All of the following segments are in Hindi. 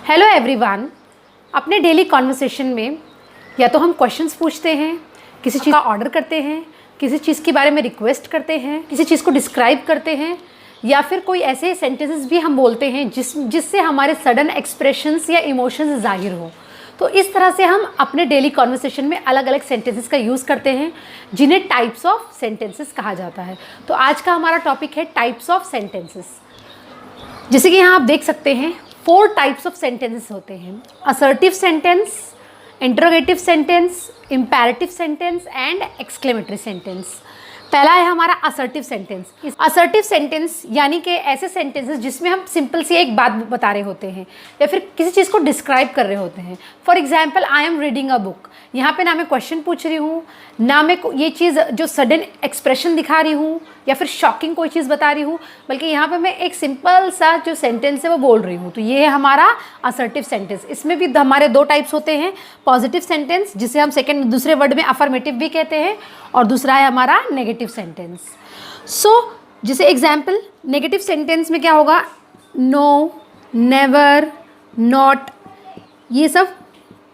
Hello everyone. अपने डेली कॉन्वर्सेशन में या तो हम क्वेश्चंस पूछते हैं, किसी चीज़ का ऑर्डर करते हैं, किसी चीज़ के बारे में रिक्वेस्ट करते हैं, किसी चीज़ को डिस्क्राइब करते हैं, या फिर कोई ऐसे सेंटेंसेस भी हम बोलते हैं जिससे हमारे सडन एक्सप्रेशंस या इमोशंस जाहिर हो। तो इस तरह से हम अपने डेली कॉन्वर्सेशन में अलग अलग सेंटेंसेस का यूज़ करते हैं, जिन्हें टाइप्स ऑफ सेंटेंसेस कहा जाता है। तो आज का हमारा टॉपिक है टाइप्स ऑफ सेंटेंसेस। जैसे कि यहाँ आप देख सकते हैं 4 टाइप्स ऑफ सेंटेंसेस होते हैं: assertive sentence, interrogative sentence, imperative sentence and exclamatory sentence. पहला है हमारा असर्टिव सेंटेंस। असर्टिव सेंटेंस यानी कि ऐसे सेंटेंसेस जिसमें हम सिंपल सी एक बात बता रहे होते हैं या फिर किसी चीज़ को डिस्क्राइब कर रहे होते हैं। For example, I am reading a book. यहाँ पे ना मैं क्वेश्चन पूछ रही हूँ, ना मैं ये चीज़ जो सडन एक्सप्रेशन दिखा रही हूँ या फिर शॉकिंग कोई चीज़ बता रही हूँ, बल्कि यहाँ पे मैं एक सिंपल सा जो सेंटेंस है वो बोल रही हूँ। तो ये है हमारा असर्टिव सेंटेंस। इसमें भी हमारे 2 टाइप्स होते हैं: पॉजिटिव सेंटेंस, जिसे हम दूसरे वर्ड में अफर्मेटिव भी कहते हैं, और दूसरा है हमारा नेगेटिव सेंटेंस। जैसे एग्जाम्पल, नेगेटिव सेंटेंस में क्या होगा? नो, नेवर, नॉट, ये सब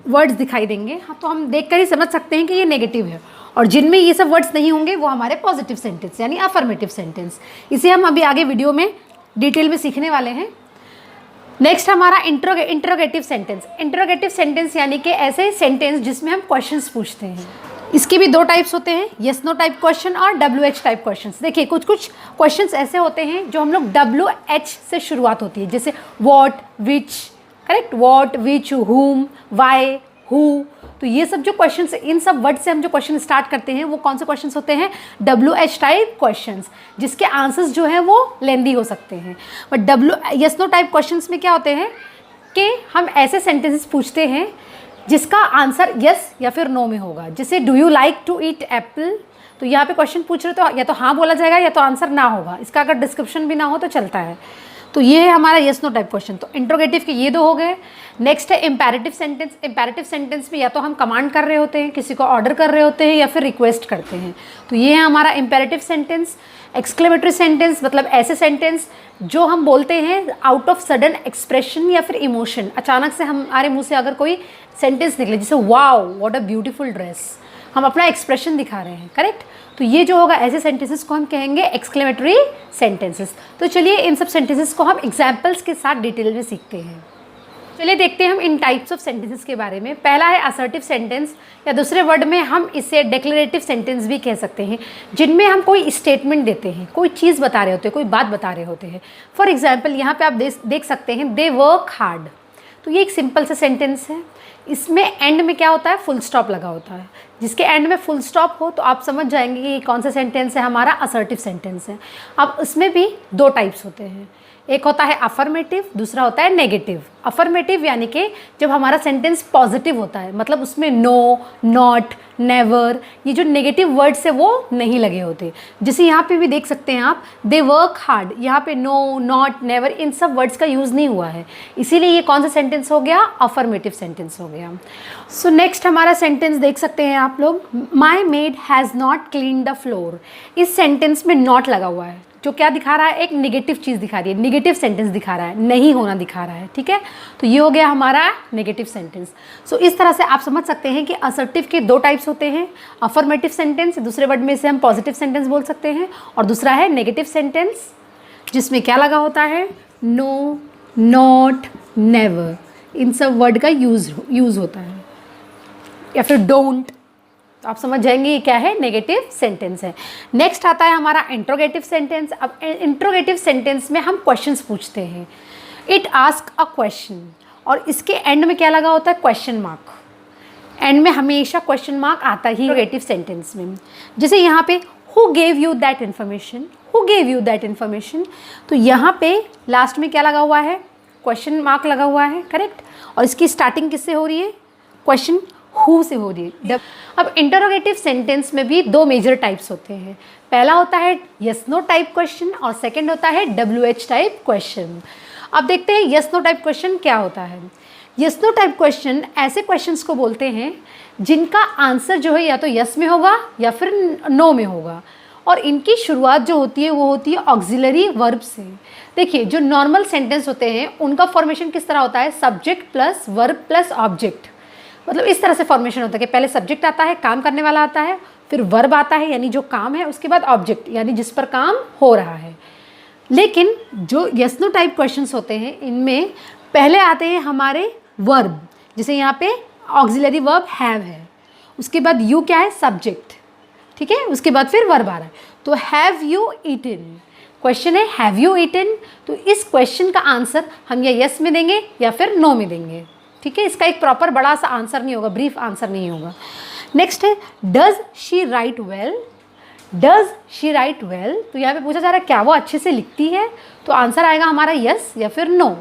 वर्ड्स दिखाई देंगे। हाँ, तो हम देखकर ही समझ सकते हैं कि ये नेगेटिव है। और जिनमें ये सब वर्ड्स नहीं होंगे वो हमारे पॉजिटिव सेंटेंस यानी अफर्मेटिव सेंटेंस। इसे हम अभी आगे वीडियो में डिटेल में सीखने वाले हैं। नेक्स्ट हमारा इंटरोगेटिव सेंटेंस। इंटरोगेटिव सेंटेंस यानी कि ऐसे सेंटेंस जिसमें हम क्वेश्चंस पूछते हैं। इसके भी 2 टाइप्स होते हैं: यस नो टाइप क्वेश्चन और WH टाइप क्वेश्चंस। देखिए, कुछ क्वेश्चंस ऐसे होते हैं जो हम लोग WH से शुरुआत होती है, जैसे व्हाट, विच, करेक्ट, व्हाट, विच, हुम, वाई, हु। तो ये सब जो क्वेश्चंस, इन सब वर्ड से हम जो क्वेश्चन स्टार्ट करते हैं वो कौन से क्वेश्चंस होते हैं? WH टाइप क्वेश्चंस, जिसके आंसर्स जो है वो लेंदी हो सकते हैं। But yes no type questions में क्या होते हैं कि हम ऐसे सेंटेंसेस पूछते हैं जिसका आंसर यस या फिर नो में होगा। जैसे do you like to eat apple. तो यहाँ पे क्वेश्चन पूछ रहे तो या तो हाँ बोला जाएगा या तो आंसर ना होगा। इसका अगर डिस्क्रिप्शन भी ना हो तो चलता है। तो ये है हमारा यस नो टाइप क्वेश्चन। तो इंट्रोगेटिव के ये 2 हो गए। नेक्स्ट है इंपेरेटिव सेंटेंस। इंपेरेटिव सेंटेंस में या तो हम कमांड कर रहे होते हैं, किसी को ऑर्डर कर रहे होते हैं, या फिर रिक्वेस्ट करते हैं। तो ये है हमारा इंपेरेटिव सेंटेंस। एक्सक्लेमेटरी सेंटेंस मतलब ऐसे सेंटेंस जो हम बोलते हैं आउट ऑफ सडन एक्सप्रेशन या फिर इमोशन। अचानक से हमारे मुंह से अगर कोई सेंटेंस निकले, जैसे wow what a beautiful dress, हम अपना एक्सप्रेशन दिखा रहे हैं, करेक्ट। तो ये जो होगा, ऐसे सेंटेंसेस को हम कहेंगे एक्सक्लेमेटरी सेंटेंसेस। तो चलिए इन सब सेंटेंसेस को हम एग्जाम्पल्स के साथ डिटेल में सीखते हैं। चलिए देखते हैं हम इन टाइप्स ऑफ सेंटेंसेस के बारे में। पहला है असर्टिव सेंटेंस, या दूसरे वर्ड में हम इसे डिक्लेरेटिव सेंटेंस भी कह सकते हैं, जिनमें हम कोई स्टेटमेंट देते हैं, कोई चीज़ बता रहे होते हैं, कोई बात बता रहे होते हैं। फॉर एग्जाम्पल, यहाँ पे आप देख सकते हैं दे वर्क हार्ड। तो ये एक सिंपल सा सेंटेंस है। इसमें एंड में क्या होता है? फुल स्टॉप लगा होता है। जिसके एंड में फुल स्टॉप हो तो आप समझ जाएंगे कि कौन सा सेंटेंस है, हमारा असर्टिव सेंटेंस है। अब इसमें भी 2 टाइप्स होते हैं, एक होता है अफर्मेटिव, दूसरा होता है नेगेटिव। अफर्मेटिव यानी कि जब हमारा सेंटेंस पॉजिटिव होता है, मतलब उसमें नो, नॉट, नेवर, ये जो नेगेटिव वर्ड्स है वो नहीं लगे होते। जैसे यहाँ पे भी देख सकते हैं आप, दे वर्क हार्ड, यहाँ पे नो, नॉट, नेवर, इन सब वर्ड्स का यूज़ नहीं हुआ है, इसीलिए ये कौन सा सेंटेंस हो गया? अफर्मेटिव सेंटेंस हो गया। सो नेक्स्ट हमारा सेंटेंस देख सकते हैं आप लोग, my maid has not clean the floor. इस सेंटेंस में नॉट लगा हुआ है, जो क्या दिखा रहा है? एक नेगेटिव चीज़ दिखा रही है, नेगेटिव सेंटेंस दिखा रहा है, नहीं होना दिखा रहा है, ठीक है। तो ये हो गया हमारा नेगेटिव सेंटेंस। सो इस तरह से आप समझ सकते हैं कि असर्टिव के 2 टाइप्स होते हैं: अफर्मेटिव सेंटेंस, दूसरे वर्ड में इसे हम पॉजिटिव सेंटेंस बोल सकते हैं, और दूसरा है नेगेटिव सेंटेंस, जिसमें क्या लगा होता है? नो, नॉट, नेवर, इन सब वर्ड का यूज़ होता है, या फिर डोंट। तो आप समझ जाएंगे ये क्या है? नेगेटिव सेंटेंस है। नेक्स्ट आता है हमारा इंट्रोगेटिव सेंटेंस। अब इंट्रोगेटिव सेंटेंस में हम क्वेश्चंस पूछते हैं। इट आस्क अ क्वेश्चन, और इसके एंड में क्या लगा होता है? Question mark. एंड में हमेशा क्वेश्चन मार्क आता ही इंट्रोगेटिव सेंटेंस में। जैसे यहाँ पे who gave you that information, who gave you that information. तो यहाँ पे लास्ट में क्या लगा हुआ है? क्वेश्चन मार्क लगा हुआ है, करेक्ट। और इसकी स्टार्टिंग किससे हो रही है? क्वेश्चन हु से हो रही है। अब इंटरोगेटिव सेंटेंस में भी 2 मेजर टाइप्स होते हैं। पहला होता है यस नो टाइप क्वेश्चन, और सेकंड होता है WH टाइप क्वेश्चन। अब देखते हैं यस नो टाइप क्वेश्चन क्या होता है। यस नो टाइप क्वेश्चन ऐसे क्वेश्चंस को बोलते हैं जिनका आंसर जो है या तो यस में होगा या फिर नो में होगा। और इनकी शुरुआत जो होती है वो होती है ऑक्सिलरी वर्ब से। देखिए जो नॉर्मल सेंटेंस होते हैं उनका फॉर्मेशन किस तरह होता है, subject plus verb plus object, मतलब इस तरह से फॉर्मेशन होता है कि पहले सब्जेक्ट आता है, काम करने वाला आता है, फिर वर्ब आता है यानी जो काम है, उसके बाद ऑब्जेक्ट यानी जिस पर काम हो रहा है। लेकिन जो यस नो टाइप क्वेश्चंस होते हैं इनमें पहले आते हैं हमारे वर्ब, जैसे यहाँ पे ऑक्सिलरी वर्ब हैव है, उसके बाद यू क्या है, सब्जेक्ट, ठीक है, उसके बाद फिर वर्ब आ रहा है। तो हैव यू ईटन, क्वेश्चन है हैव यू ईटन, तो इस क्वेश्चन का आंसर हम या यस में देंगे या फिर नो में देंगे, ठीक है। इसका एक प्रॉपर बड़ा सा आंसर नहीं होगा, ब्रीफ आंसर नहीं होगा। नेक्स्ट है does she write well, does she write well, तो यहाँ पे पूछा जा रहा है क्या वो अच्छे से लिखती है, तो आंसर आएगा हमारा यस या फिर नो।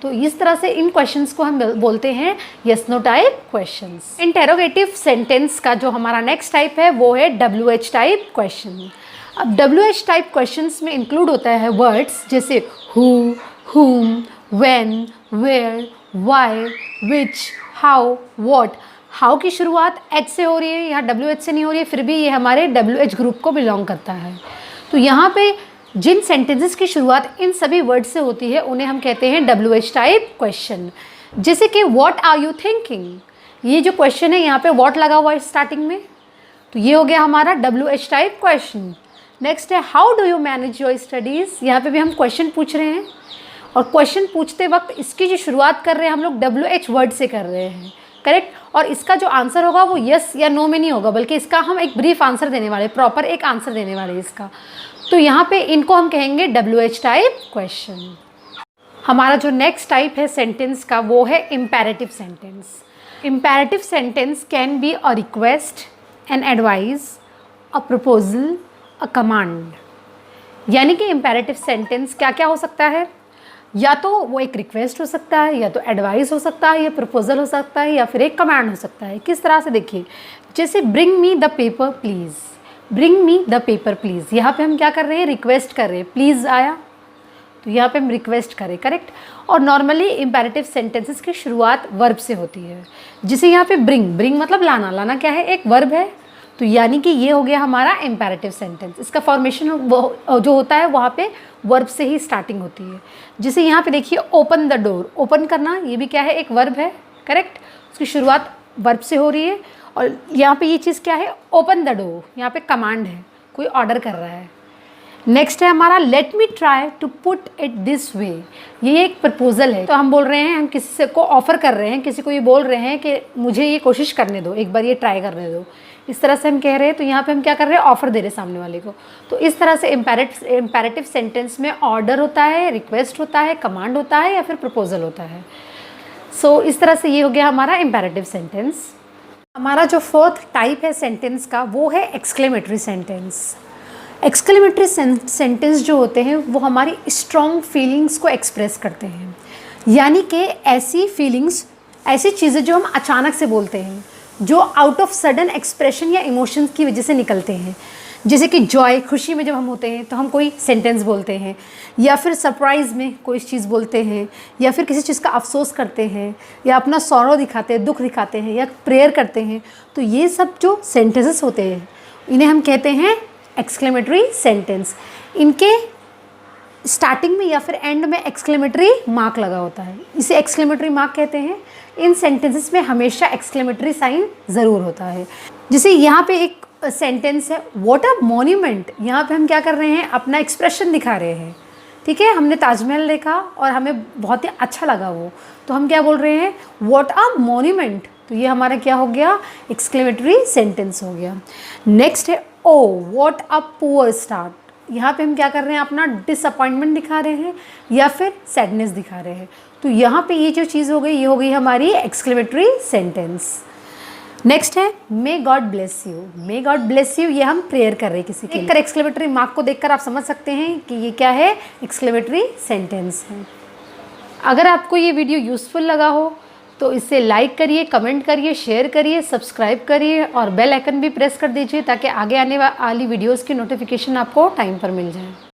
तो इस तरह से इन क्वेश्चंस को हम बोलते हैं yes no type questions. Interrogative sentence का जो हमारा नेक्स्ट टाइप है वो है WH टाइप क्वेश्चन। अब WH टाइप क्वेश्चंस में इंक्लूड होता है वर्ड्स जैसे who, whom, when, where, why, which, how, what। How की शुरुआत H से हो रही है, यहाँ WH से नहीं हो रही है, फिर भी ये हमारे WH ग्रुप को बिलोंग करता है। तो यहाँ पे जिन सेंटेंसेस की शुरुआत इन सभी वर्ड से होती है उन्हें हम कहते हैं WH टाइप क्वेश्चन। जैसे कि व्हाट आर यू थिंकिंग, ये जो क्वेश्चन है यहाँ पे व्हाट लगा हुआ है स्टार्टिंग में, तो ये हो गया हमारा WH टाइप क्वेश्चन। नेक्स्ट है how do you manage your studies, यहाँ पे भी हम क्वेश्चन पूछ रहे हैं और क्वेश्चन पूछते वक्त इसकी जो शुरुआत कर रहे हैं हम लोग WH वर्ड से कर रहे हैं, करेक्ट। और इसका जो आंसर होगा वो यस या नो में नहीं होगा, बल्कि इसका हम एक ब्रीफ आंसर देने वाले, प्रॉपर एक आंसर देने वाले इसका। तो यहाँ पे इनको हम कहेंगे WH टाइप क्वेश्चन। हमारा जो नेक्स्ट टाइप है सेंटेंस का वो है imperative sentence. Imperative sentence can be a request, an advice, a proposal, a command. यानी कि इम्पेरेटिव सेंटेंस क्या क्या हो सकता है, या तो वो एक रिक्वेस्ट हो सकता है, या तो एडवाइस हो सकता है, या प्रपोजल हो सकता है, या फिर एक कमांड हो सकता है। किस तरह से, देखिए जैसे bring me the paper please, bring me the paper please, यहाँ पे हम क्या कर रहे हैं, रिक्वेस्ट कर रहे हैं, प्लीज़ आया तो यहाँ पे हम रिक्वेस्ट करें, करेक्ट। और नॉर्मली इम्पेरेटिव सेंटेंसेस की शुरुआत वर्ब से होती है, जिसे यहाँ पे ब्रिंग, ब्रिंग मतलब लाना, लाना क्या है, एक वर्ब है। तो यानी कि ये हो गया हमारा इम्पेरेटिव सेंटेंस। इसका फॉर्मेशन जो होता है वहाँ पे वर्ब से ही स्टार्टिंग होती है। जैसे यहाँ पे देखिए ओपन द डोर, ओपन करना ये भी क्या है, एक वर्ब है, करेक्ट। उसकी शुरुआत वर्ब से हो रही है। और यहाँ पे ये चीज़ क्या है, ओपन द डोर, यहाँ पे कमांड है, कोई ऑर्डर कर रहा है। नेक्स्ट है हमारा let me try to put it this way, ये एक प्रपोजल है। तो हम बोल रहे हैं, हम किसी से को ऑफ़र कर रहे हैं, किसी को ये बोल रहे हैं कि मुझे ये कोशिश करने दो, एक बार ये ट्राई करने दो, इस तरह से हम कह रहे हैं। तो यहाँ पे हम क्या कर रहे हैं, ऑफ़र दे रहे हैं सामने वाले को। तो इस तरह से इम्पेरेटिव सेंटेंस में ऑर्डर होता है, रिक्वेस्ट होता है, कमांड होता है, या फिर प्रपोजल होता है। सो इस तरह से ये हो गया हमारा इम्पेरेटिव सेंटेंस। हमारा जो फोर्थ टाइप है सेंटेंस का वो है एक्सक्लेमेटरी सेंटेंस। एक्सक्लेमेटरी सेंटेंस जो होते हैं वो हमारी स्ट्रॉन्ग फीलिंग्स को एक्सप्रेस करते हैं, यानी कि ऐसी फीलिंग्स, ऐसी चीज़ें जो हम अचानक से बोलते हैं, जो आउट ऑफ सडन एक्सप्रेशन या इमोशंस की वजह से निकलते हैं। जैसे कि जॉय, खुशी में जब हम होते हैं तो हम कोई सेंटेंस बोलते हैं, या फिर सरप्राइज़ में कोई चीज़ बोलते हैं, या फिर किसी चीज़ का अफसोस करते हैं, या अपना सौरो दिखाते हैं, दुख दिखाते हैं, या प्रेयर करते हैं। तो ये सब जो सेंटेंसेस होते हैं इन्हें हम कहते हैं एक्सक्लेमेटरी सेंटेंस। इनके स्टार्टिंग में या फिर एंड में एक्सक्लेमेटरी मार्क लगा होता है, इसे एक्सक्लेमेटरी मार्क कहते हैं। इन सेंटेंसेस में हमेशा एक्सक्लेमेटरी साइन ज़रूर होता है। जैसे यहाँ पे एक सेंटेंस है व्हाट अ मॉन्यूमेंट, यहाँ पे हम क्या कर रहे हैं, अपना एक्सप्रेशन दिखा रहे हैं, ठीक है। हमने ताजमहल देखा और हमें बहुत ही अच्छा लगा वो, तो हम क्या बोल रहे हैं, व्हाट अ मॉन्यूमेंट। तो ये हमारा क्या हो गया, एक्सक्लेमेटरी सेंटेंस हो गया। नेक्स्ट है oh what a poor start, यहाँ पे हम क्या कर रहे हैं, अपना डिसअपॉइंटमेंट दिखा रहे हैं या फिर सैडनेस दिखा रहे हैं। तो यहाँ पे ये जो चीज़ हो गई, ये हो गई हमारी एक्सक्लेमेटरी सेंटेंस। नेक्स्ट है may God bless you, may God bless you, ये हम प्रेयर कर रहे हैं किसी के लिए। एक्सक्लेमेटरी मार्क को देखकर आप समझ सकते हैं कि ये क्या है, एक्सक्लेमेटरी सेंटेंस है। अगर आपको ये वीडियो यूज़फुल लगा हो तो इसे लाइक करिए, कमेंट करिए, शेयर करिए, सब्सक्राइब करिए और बेल आइकन भी प्रेस कर दीजिए ताकि आगे आने वाली वीडियोज़ की नोटिफिकेशन आपको टाइम पर मिल जाए।